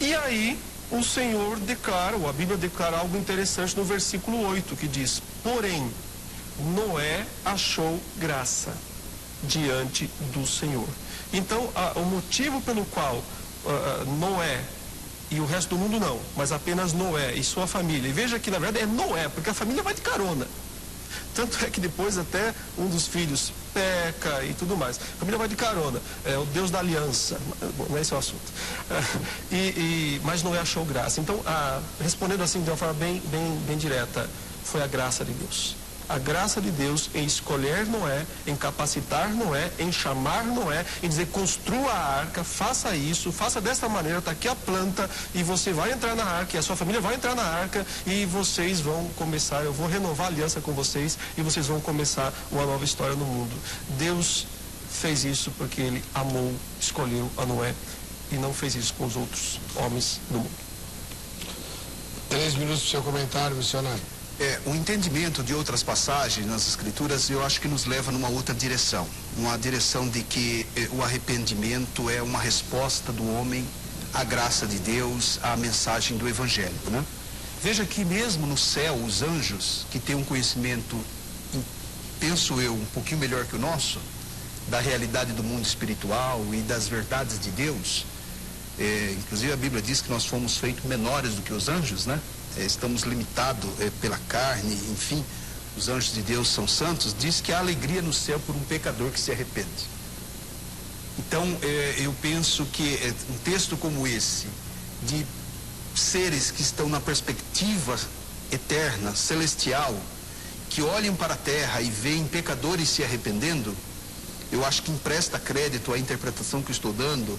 E aí o Senhor declara, ou a Bíblia declara algo interessante no versículo 8, que diz: porém, Noé achou graça diante do Senhor. Então, o motivo pelo qual Noé, e o resto do mundo não, mas apenas Noé e sua família, e veja que na verdade é Noé, porque a família vai de carona. Tanto é que depois até um dos filhos peca e tudo mais. A família vai de carona. É o Deus da aliança. Bom, não é esse o assunto. Mas Noé achou graça. Então, respondendo assim de uma forma bem direta, foi a graça de Deus. a graça de Deus em escolher Noé, em capacitar Noé, em chamar Noé, em dizer, construa a arca, faça isso, faça desta maneira, está aqui a planta, e você vai entrar na arca, e a sua família vai entrar na arca, e vocês vão começar, eu vou renovar a aliança com vocês, e vocês vão começar uma nova história no mundo. Deus fez isso porque Ele amou, escolheu a Noé, e não fez isso com os outros homens do mundo. 3 minutos para o seu comentário, missionário. O entendimento de outras passagens nas Escrituras, eu acho que nos leva numa outra direção. Uma direção de que o arrependimento é uma resposta do homem à graça de Deus, à mensagem do Evangelho, né? Veja que mesmo no céu, os anjos, que têm um conhecimento, penso eu, um pouquinho melhor que o nosso, da realidade do mundo espiritual e das verdades de Deus, inclusive a Bíblia diz que nós fomos feitos menores do que os anjos, né? Estamos limitados pela carne, enfim, os anjos de Deus são santos. Diz que há alegria no céu por um pecador que se arrepende. Então, eu penso que um texto como esse, de seres que estão na perspectiva eterna, celestial, que olham para a terra e veem pecadores se arrependendo, eu acho que empresta crédito à interpretação que eu estou dando,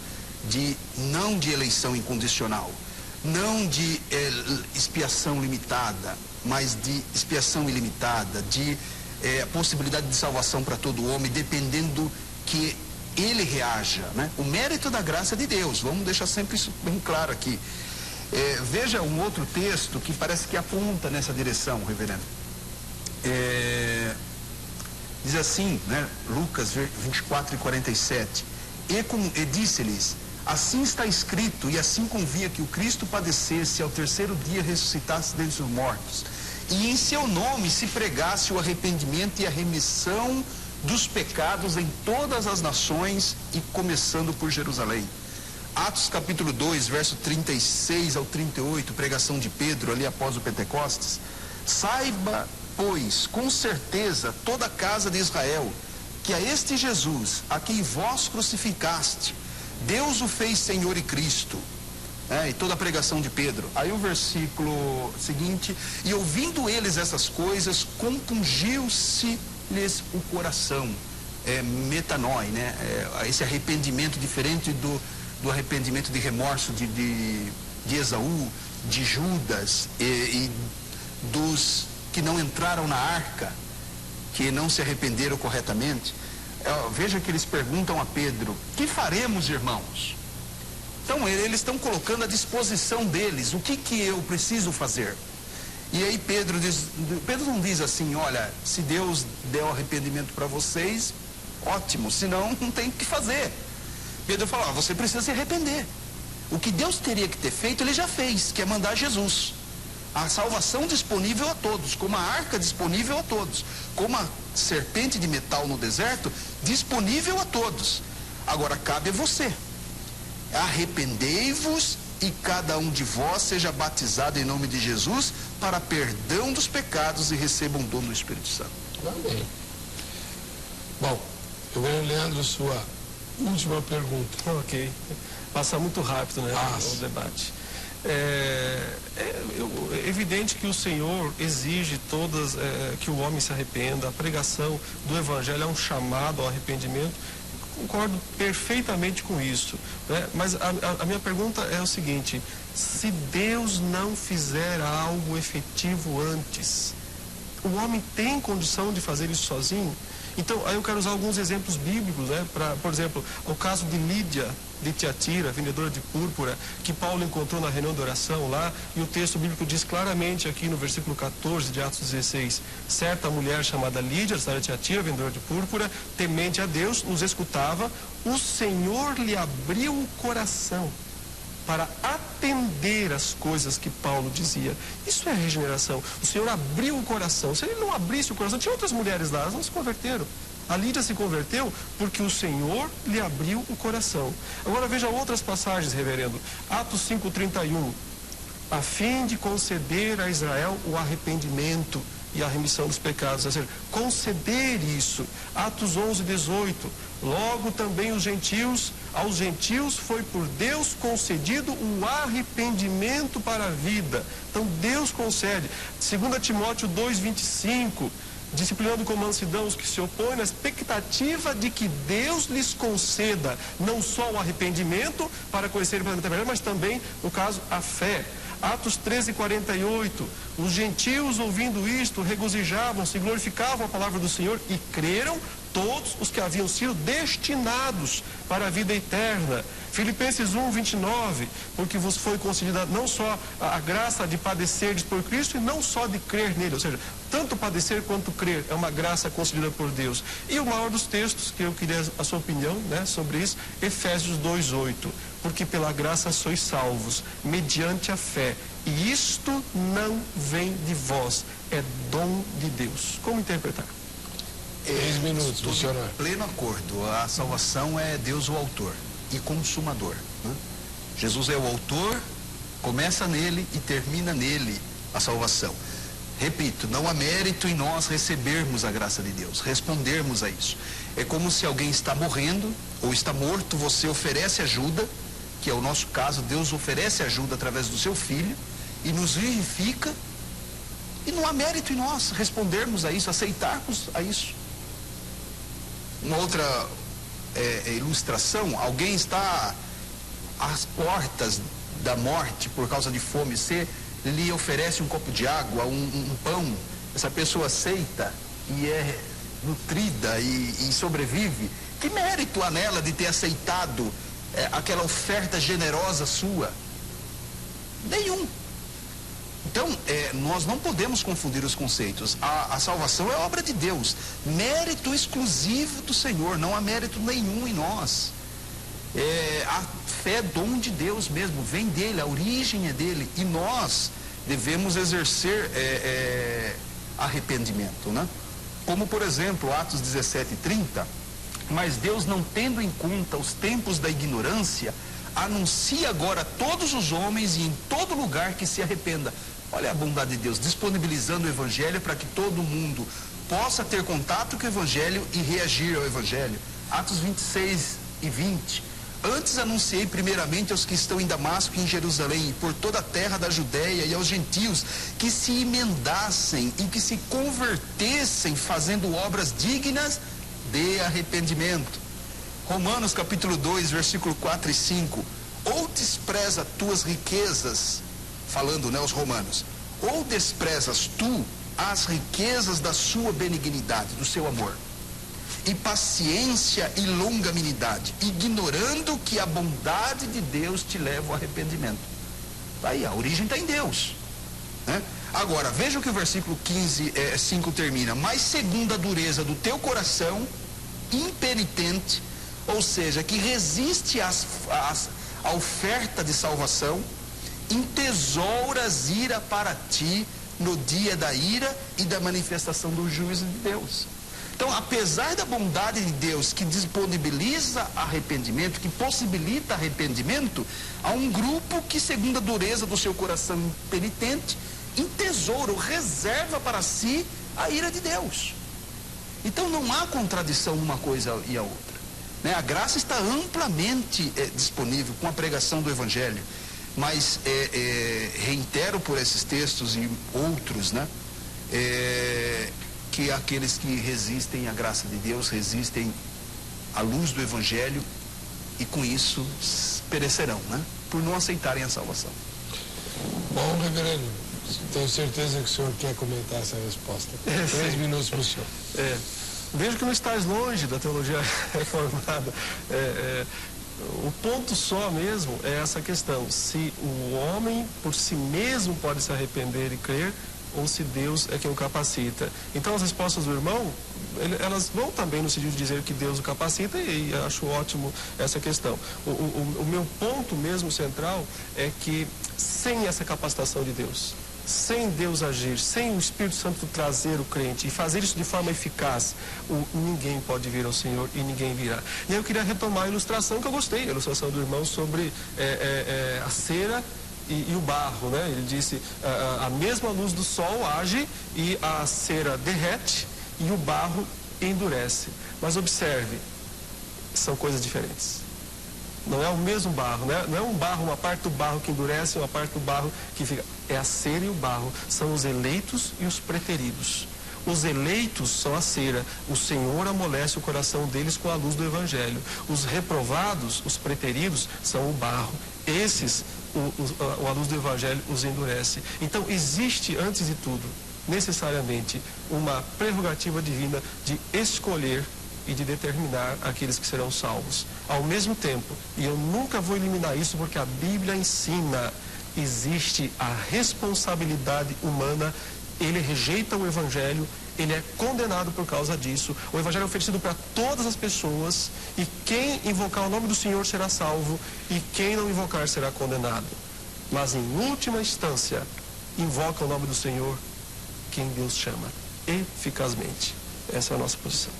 não de eleição incondicional, não de expiação limitada, mas de expiação ilimitada, de possibilidade de salvação para todo homem, dependendo que ele reaja, né? O mérito da graça de Deus, vamos deixar sempre isso bem claro aqui. Veja um outro texto que parece que aponta nessa direção, reverendo. Diz assim, né? Lucas 24:47, e disse-lhes, assim está escrito, e assim convia que o Cristo padecesse e ao terceiro dia ressuscitasse dentre os mortos, e em seu nome se pregasse o arrependimento e a remissão dos pecados em todas as nações, e começando por Jerusalém. Atos capítulo 2, verso 36 ao 38, pregação de Pedro ali após o Pentecostes. Saiba, pois, com certeza toda a casa de Israel, que a este Jesus, a quem vós crucificaste, Deus o fez Senhor e Cristo. E toda a pregação de Pedro. Aí o versículo seguinte, e ouvindo eles essas coisas, compungiu-se-lhes o coração. Metanoi, né? Esse arrependimento diferente do arrependimento de remorso de Esaú, de Judas e dos que não entraram na arca, que não se arrependeram corretamente. Veja que eles perguntam a Pedro, que faremos, irmãos? Então eles estão colocando à disposição deles, o que eu preciso fazer? E aí Pedro não diz assim, olha, se Deus deu arrependimento para vocês, ótimo, senão não tem o que fazer. Pedro fala, você precisa se arrepender. O que Deus teria que ter feito, Ele já fez, que é mandar Jesus. A salvação disponível a todos, como a arca disponível a todos, como a serpente de metal no deserto, disponível a todos. Agora cabe a você. Arrependei-vos e cada um de vós seja batizado em nome de Jesus para perdão dos pecados e recebam dom do Espírito Santo. Amém. Bom, reverendo Leandro, sua última pergunta. Ok. Passa muito rápido, né? O debate. É evidente que o Senhor exige que o homem se arrependa. A pregação do Evangelho é um chamado ao arrependimento. Concordo perfeitamente com isso, né? Mas a minha pergunta é o seguinte: se Deus não fizer algo efetivo antes, o homem tem condição de fazer isso sozinho? Então, aí eu quero usar alguns exemplos bíblicos, né? Por exemplo, o caso de Lídia, de Tiatira, vendedora de púrpura, que Paulo encontrou na reunião de oração lá, e o texto bíblico diz claramente aqui no versículo 14 de Atos 16, certa mulher chamada Lídia, da cidade de Tiatira, vendedora de púrpura, temente a Deus, nos escutava, o Senhor lhe abriu o coração para atender as coisas que Paulo dizia. Isso é regeneração. O Senhor abriu o coração. Se ele não abrisse o coração, tinha outras mulheres lá, elas não se converteram. A Lídia se converteu porque o Senhor lhe abriu o coração. Agora veja outras passagens, reverendo. Atos 5:31. A fim de conceder a Israel o arrependimento e a remissão dos pecados. Ou seja, conceder isso. Atos 11:18. Logo também aos gentios foi por Deus concedido o arrependimento para a vida. Então Deus concede. 2 Timóteo 2:25. disciplinando com mansidão os que se opõem, na expectativa de que Deus lhes conceda não só o arrependimento para conhecerem a verdade, mas também, no caso, a fé. Atos 13:48, os gentios ouvindo isto regozijavam-se, glorificavam a palavra do Senhor e creram todos os que haviam sido destinados para a vida eterna. Filipenses 1:29, porque vos foi concedida não só a graça de padecerdes por Cristo e não só de crer nele, ou seja, tanto padecer quanto crer é uma graça concedida por Deus. E o maior dos textos, que eu queria a sua opinião, né, sobre isso, Efésios 2:8, porque pela graça sois salvos, mediante a fé, e isto não vem de vós, é dom de Deus. Como interpretar? 3 minutos, missionário. Pleno acordo. A salvação é Deus o autor e consumador, né? Jesus é o autor, começa nele e termina nele a salvação. Repito, não há mérito em nós recebermos a graça de Deus, respondermos a isso. É como se alguém está morrendo ou está morto, você oferece ajuda, que é o nosso caso, Deus oferece ajuda através do seu Filho e nos vivifica, e não há mérito em nós respondermos a isso, aceitarmos a isso. Uma outra ilustração, alguém está às portas da morte por causa de fome, você lhe oferece um copo de água, um pão, essa pessoa aceita e é nutrida e sobrevive. Que mérito há nela de ter aceitado aquela oferta generosa sua? Nenhum. Então, nós não podemos confundir os conceitos. A salvação é obra de Deus, mérito exclusivo do Senhor, não há mérito nenhum em nós. A fé é dom de Deus mesmo, vem dele, a origem é dele, e nós devemos exercer arrependimento, né? Como, por exemplo, Atos 17:30, mas Deus, não tendo em conta os tempos da ignorância, anuncia agora a todos os homens e em todo lugar que se arrependa. Olha a bondade de Deus, disponibilizando o Evangelho para que todo mundo possa ter contato com o Evangelho e reagir ao Evangelho. Atos 26:20. Antes anunciei primeiramente aos que estão em Damasco e em Jerusalém, e por toda a terra da Judéia e aos gentios, que se emendassem e que se convertessem, fazendo obras dignas de arrependimento. Romanos capítulo 2, versículo 4 e 5. Ou despreza tuas riquezas, falando, né, aos romanos, ou desprezas tu as riquezas da sua benignidade, do seu amor, e paciência e longanimidade, ignorando que a bondade de Deus te leva ao arrependimento. Aí a origem está em Deus, né? Agora, veja o que o versículo 5 termina. Mas segundo a dureza do teu coração, impenitente, ou seja, que resiste à oferta de salvação, entesouras ira para ti no dia da ira e da manifestação do juízo de Deus. Então, apesar da bondade de Deus que disponibiliza arrependimento, que possibilita arrependimento, há um grupo que, segundo a dureza do seu coração impenitente, entesoura, reserva para si a ira de Deus. Então não há contradição uma coisa e a outra, né? A graça está amplamente disponível com a pregação do Evangelho, mas reitero por esses textos e outros, né? Que aqueles que resistem à graça de Deus, resistem à luz do Evangelho, e com isso perecerão, né? Por não aceitarem a salvação. Bom, reverendo, tenho certeza que o senhor quer comentar essa resposta. 3 minutos para o senhor. Vejo que não estás longe da teologia reformada. O ponto só mesmo é essa questão: se o homem por si mesmo pode se arrepender e crer, ou se Deus é quem o capacita. Então as respostas do irmão, elas vão também no sentido de dizer que Deus o capacita, e acho ótimo essa questão. O meu ponto mesmo central é que sem essa capacitação de Deus, sem Deus agir, sem o Espírito Santo trazer o crente e fazer isso de forma eficaz, ninguém pode vir ao Senhor e ninguém virá. E aí eu queria retomar a ilustração que eu gostei, a ilustração do irmão sobre a cera e o barro, né? Ele disse, a mesma luz do sol age e a cera derrete e o barro endurece. Mas observe, são coisas diferentes. Não é o mesmo barro, né? Não é um barro, uma parte do barro que endurece, uma parte do barro que fica. É a cera e o barro, são os eleitos e os preteridos. Os eleitos são a cera. O Senhor amolece o coração deles com a luz do Evangelho. Os reprovados, os preteridos, são o barro. Esses, a luz do Evangelho os endurece. Então, existe, antes de tudo, necessariamente, uma prerrogativa divina de escolher e de determinar aqueles que serão salvos. Ao mesmo tempo, e eu nunca vou eliminar isso porque a Bíblia ensina, existe a responsabilidade humana. Ele rejeita o Evangelho, ele é condenado por causa disso. O Evangelho é oferecido para todas as pessoas, e quem invocar o nome do Senhor será salvo, e quem não invocar será condenado. Mas em última instância, invoca o nome do Senhor quem Deus chama, eficazmente. Essa é a nossa posição.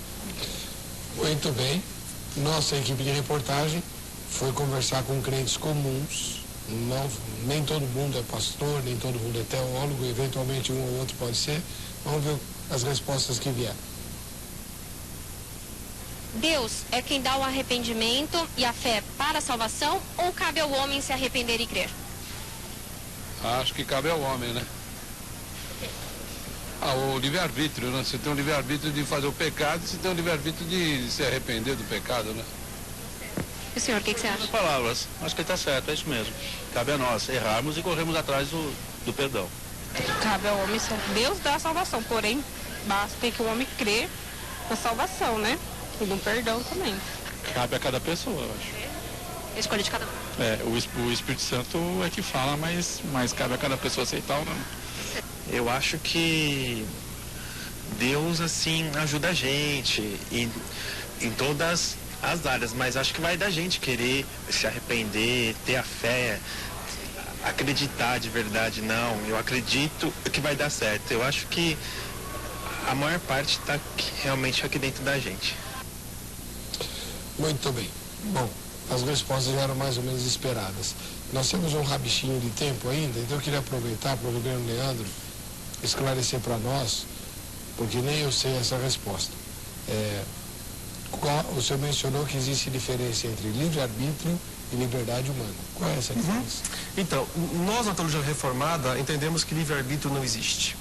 Muito bem. Nossa equipe de reportagem foi conversar com crentes comuns. Nem todo mundo é pastor, nem todo mundo é teólogo, eventualmente um ou outro pode ser. Vamos ver as respostas que vieram. Deus é quem dá o arrependimento e a fé para a salvação, ou cabe ao homem se arrepender e crer? Acho que cabe ao homem, né? O livre-arbítrio, né? Você tem o livre-arbítrio de fazer o pecado e você tem o livre-arbítrio de se arrepender do pecado, né? E o senhor, o que você acha? As palavras, acho que ele está certo, é isso mesmo. Cabe a nós errarmos e corrermos atrás do perdão. Cabe ao homem, Deus dá a salvação, porém, basta que o homem crer na salvação, né? E no perdão também. Cabe a cada pessoa, eu acho. Escolha de cada um. O Espírito Santo é que fala, mas cabe a cada pessoa aceitar ou não. Eu acho que Deus, assim, ajuda a gente em todas as áreas, mas acho que vai da gente querer se arrepender, ter a fé, acreditar de verdade. Não, eu acredito que vai dar certo. Eu acho que a maior parte está realmente aqui dentro da gente. Muito bem. Bom, as respostas já eram mais ou menos esperadas. Nós temos um rabichinho de tempo ainda, então eu queria aproveitar para o reverendo Leandro esclarecer para nós, porque nem eu sei essa resposta. O senhor mencionou que existe diferença entre livre-arbítrio e liberdade humana. Qual é essa diferença? Então, nós na teologia reformada entendemos que livre-arbítrio não existe.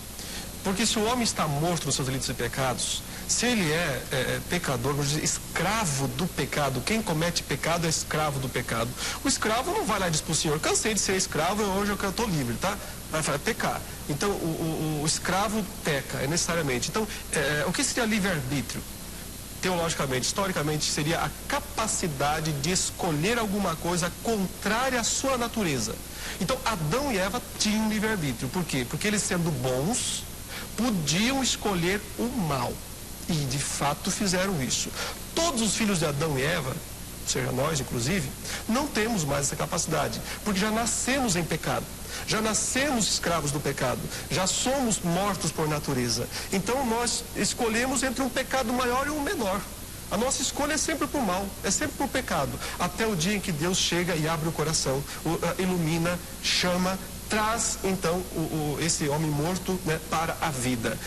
Porque se o homem está morto nos seus delitos e pecados, se ele é pecador, vamos dizer, escravo do pecado, quem comete pecado é escravo do pecado. O escravo não vai lá e diz para o Senhor, cansei de ser escravo, hoje eu estou livre, tá? Vai falar, pecar. Então, o escravo peca, necessariamente. Então, o que seria livre-arbítrio? Teologicamente, historicamente, seria a capacidade de escolher alguma coisa contrária à sua natureza. Então, Adão e Eva tinham livre-arbítrio. Por quê? Porque eles, sendo bons, podiam escolher o mal. E, de fato, fizeram isso. Todos os filhos de Adão e Eva, seja nós, inclusive, não temos mais essa capacidade. Porque já nascemos em pecado. Já nascemos escravos do pecado. Já somos mortos por natureza. Então, nós escolhemos entre um pecado maior e um menor. A nossa escolha é sempre por mal, é sempre por pecado. Até o dia em que Deus chega e abre o coração, ilumina, chama, traz, então, esse homem morto, né, para a vida.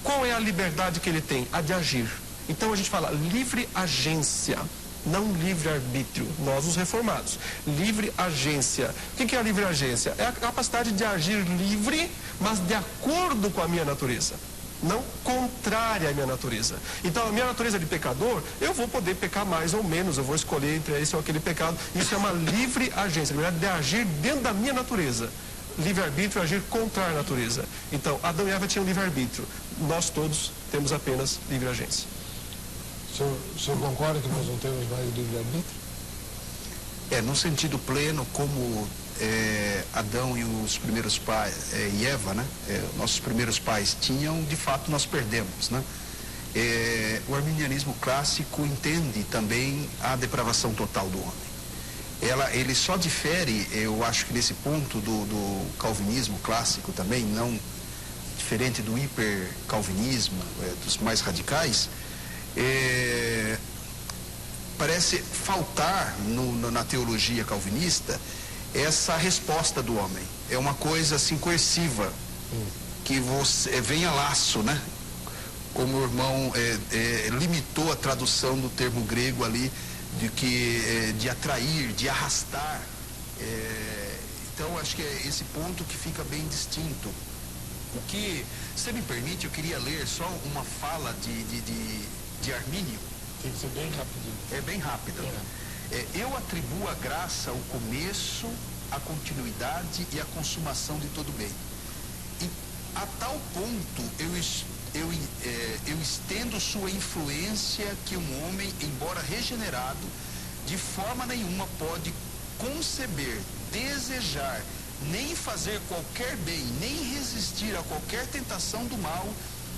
Qual é a liberdade que ele tem? A de agir. Então a gente fala livre agência, não livre arbítrio. Nós, os reformados. Livre agência. O que é a livre agência? É a capacidade de agir livre, mas de acordo com a minha natureza. Não contrária à minha natureza. Então, a minha natureza de pecador, eu vou poder pecar mais ou menos, eu vou escolher entre esse ou aquele pecado. Isso é uma livre agência, a liberdade de agir dentro da minha natureza. Livre-arbítrio é agir contra a natureza. Então, Adão e Eva tinham livre-arbítrio. Nós todos temos apenas livre agência. O senhor concorda que nós não temos mais livre-arbítrio? No sentido pleno, como Adão e os primeiros pais, e Eva, né? Nossos primeiros pais tinham, de fato nós perdemos, né? O arminianismo clássico entende também a depravação total do homem. Ele só difere, eu acho que nesse ponto do calvinismo clássico também, não diferente do hiper-calvinismo, dos mais radicais, parece faltar na teologia calvinista essa resposta do homem. É uma coisa assim coerciva, que você vem a laço, né? Como o irmão limitou a tradução do termo grego ali, de atrair, de arrastar. Então, acho que é esse ponto que fica bem distinto O que, se me permite, eu queria ler só uma fala de Armínio. Tem que ser bem rapidinho. É bem rápida. Eu atribuo a graça o começo, a continuidade e a consumação de todo bem. E a tal ponto eu estendo sua influência que um homem, embora regenerado, de forma nenhuma pode conceber, desejar, nem fazer qualquer bem, nem resistir a qualquer tentação do mal,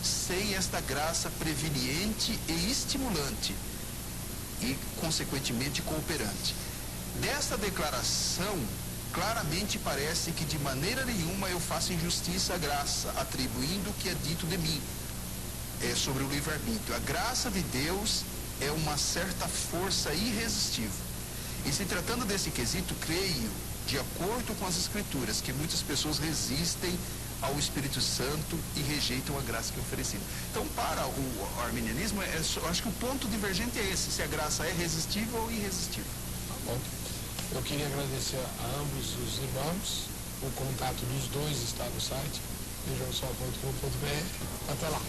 sem esta graça preveniente e estimulante e, consequentemente, cooperante. Desta declaração, claramente parece que de maneira nenhuma eu faço injustiça à graça, atribuindo o que é dito de mim sobre o livre-arbítrio. A graça de Deus é uma certa força irresistível. E se tratando desse quesito, creio, de acordo com as Escrituras, que muitas pessoas resistem ao Espírito Santo e rejeitam a graça que é oferecida. Então, para o arminianismo, eu acho que o ponto divergente é esse, se a graça é resistível ou irresistível. Tá bom. Eu queria agradecer a ambos os irmãos. O contato dos dois está no site, vejamsó.com.br. Até lá.